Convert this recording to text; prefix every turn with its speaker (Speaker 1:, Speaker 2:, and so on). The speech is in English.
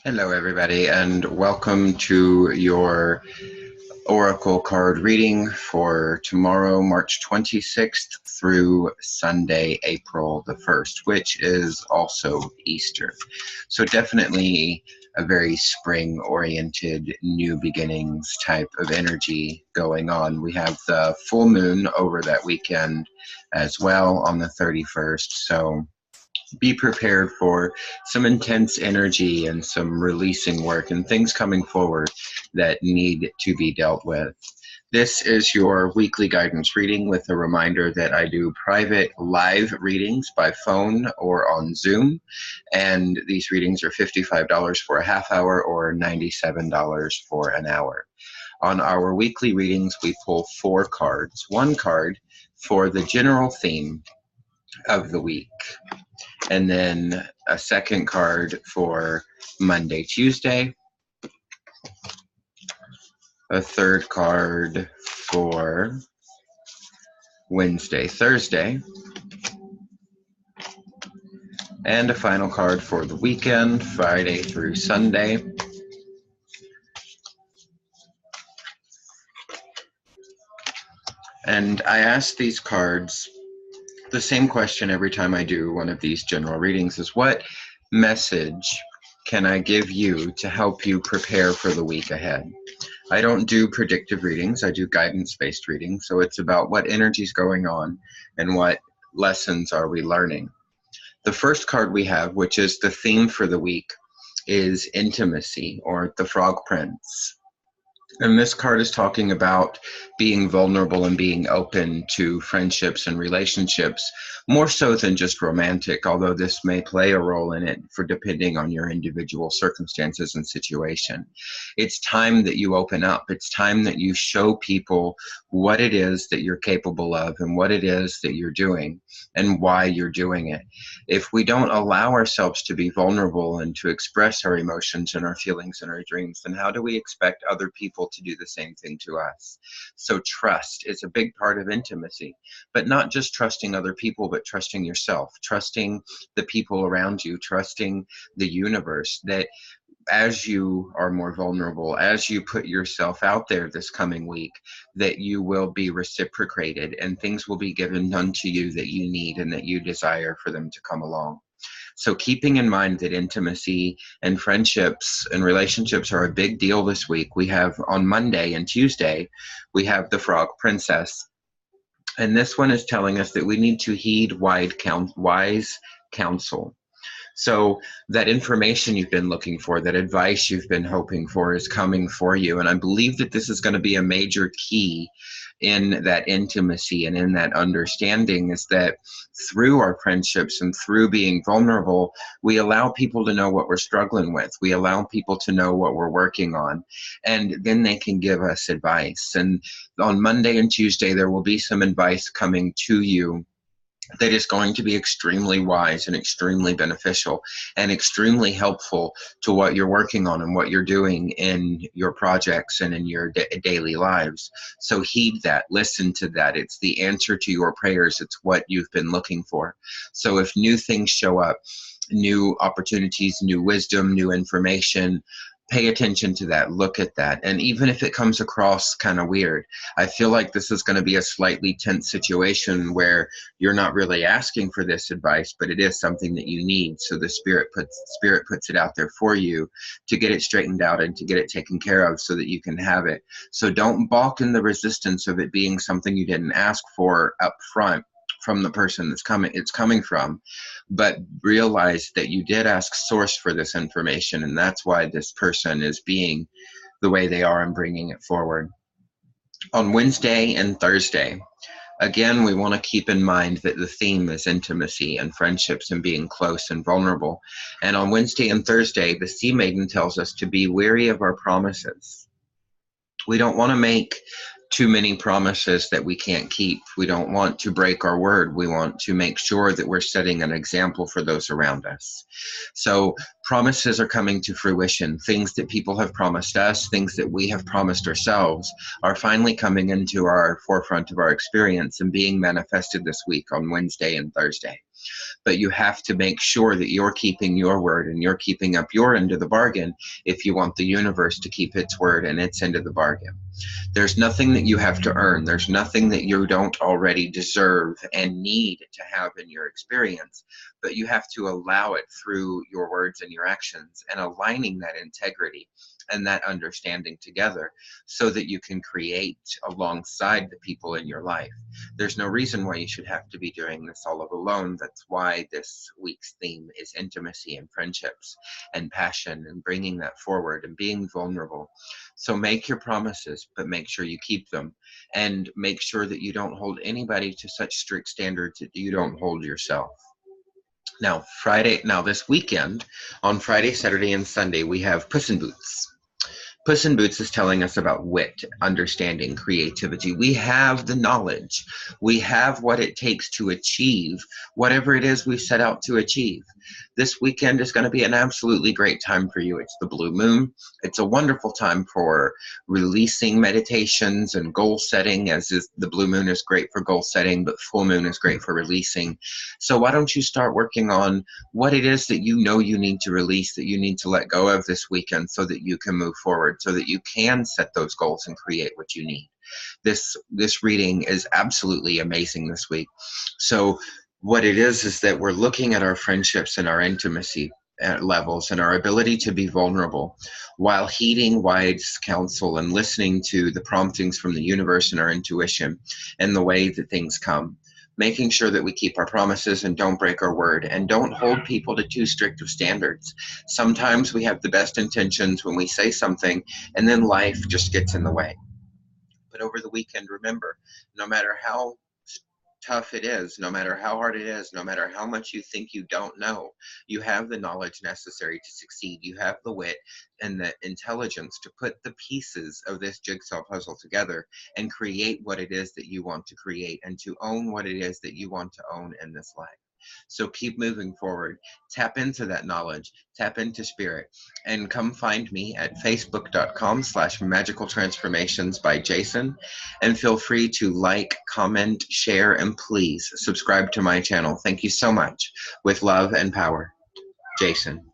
Speaker 1: Hello, everybody, and welcome to your Oracle card reading for tomorrow, March 26th through Sunday, April the 1st, which is also Easter. So definitely a very spring-oriented, new beginnings type of energy going on. We have the full moon over that weekend as well on the 31st, so be prepared for some intense energy and some releasing work and things coming forward that need to be dealt with. This is your weekly guidance reading with a reminder that I do private live readings by phone or on Zoom, and these readings are $55 for a half hour or $97 for an hour. On our weekly readings, we pull 4 cards, 1 card for the general theme of the week, and then a second card for Monday, Tuesday, a third card for Wednesday, Thursday, and a final card for the weekend, Friday through Sunday. And I ask these cards the same question every time I do one of these general readings is, what message can I give you to help you prepare for the week ahead? I don't do predictive readings, I do guidance-based readings, so it's about what energy is going on and what lessons are we learning. The first card we have, which is the theme for the week, is intimacy, or the Frog Prince. And this card is talking about being vulnerable and being open to friendships and relationships, more so than just romantic, although this may play a role in it for depending on your individual circumstances and situation. It's time that you open up. It's time that you show people what it is that you're capable of and what it is that you're doing and why you're doing it. If we don't allow ourselves to be vulnerable and to express our emotions and our feelings and our dreams, then how do we expect other people to do the same thing to us? So trust is a big part of intimacy, but not just trusting other people, but trusting yourself, trusting the people around you, trusting the universe, that as you are more vulnerable, as you put yourself out there this coming week, that you will be reciprocated and things will be given unto you that you need and that you desire for them to come along. So keeping in mind that intimacy and friendships and relationships are a big deal this week, we have on Monday and Tuesday, we have the Frog Princess. And this one is telling us that we need to heed wise counsel. So that information you've been looking for, that advice you've been hoping for is coming for you. And I believe that this is going to be a major key in that intimacy and in that understanding, is that through our friendships and through being vulnerable, we allow people to know what we're struggling with. We allow people to know what we're working on, and then they can give us advice. And on Monday and Tuesday, there will be some advice coming to you that is going to be extremely wise and extremely beneficial and extremely helpful to what you're working on and what you're doing in your projects and in your daily lives. So heed that, listen to that. It's the answer to your prayers. It's what you've been looking for. So if new things show up, new opportunities, new wisdom, new information, pay attention to that, look at that. And even if it comes across kind of weird, I feel like this is going to be a slightly tense situation where you're not really asking for this advice, but it is something that you need. So the spirit puts it out there for you to get it straightened out and to get it taken care of so that you can have it. So don't balk in the resistance of it being something you didn't ask for up front from the person it's coming from, but realize that you did ask source for this information, and that's why this person is being the way they are and bringing it forward. On Wednesday and Thursday, again, we want to keep in mind that the theme is intimacy and friendships and being close and vulnerable. And on Wednesday and Thursday, the Sea Maiden tells us to be wary of our promises. We don't want to make too many promises that we can't keep. We don't want to break our word. We want to make sure that we're setting an example for those around us. So promises are coming to fruition. Things that people have promised us, things that we have promised ourselves, are finally coming into our forefront of our experience and being manifested this week on Wednesday and Thursday. But you have to make sure that you're keeping your word and you're keeping up your end of the bargain if you want the universe to keep its word and its end of the bargain. There's nothing that you have to earn. There's nothing that you don't already deserve and need to have in your experience, but you have to allow it through your words and your actions and aligning that integrity and that understanding together so that you can create alongside the people in your life. There's no reason why you should have to be doing this all alone. That's why this week's theme is intimacy and friendships and passion and bringing that forward and being vulnerable. So make your promises, but make sure you keep them, and make sure that you don't hold anybody to such strict standards that you don't hold yourself. Now, this weekend, on Friday, Saturday, and Sunday, we have Puss in Boots. Puss in Boots is telling us about wit, understanding, creativity. We have the knowledge. We have what it takes to achieve whatever it is we set out to achieve. This weekend is going to be an absolutely great time for you. It's the blue moon. It's a wonderful time for releasing meditations and goal setting, as is the blue moon is great for goal setting, but full moon is great for releasing. So why don't you start working on what it is that you know you need to release, that you need to let go of this weekend so that you can move forward, so that you can set those goals and create what you need. This reading is absolutely amazing this week. So what it is that we're looking at our friendships and our intimacy levels and our ability to be vulnerable while heeding wise counsel and listening to the promptings from the universe and our intuition and the way that things come. Making sure that we keep our promises and don't break our word and don't hold people to too strict of standards. Sometimes we have the best intentions when we say something and then life just gets in the way. But over the weekend, remember, no matter how tough it is, no matter how hard it is, no matter how much you think you don't know, you have the knowledge necessary to succeed. You have the wit and the intelligence to put the pieces of this jigsaw puzzle together and create what it is that you want to create and to own what it is that you want to own in this life. So keep moving forward. Tap into that knowledge, tap into spirit, and come find me at facebook.com/magicaltransformations by Jason. And feel free to like, comment, share, and please subscribe to my channel. Thank you so much. With love and power, Jason.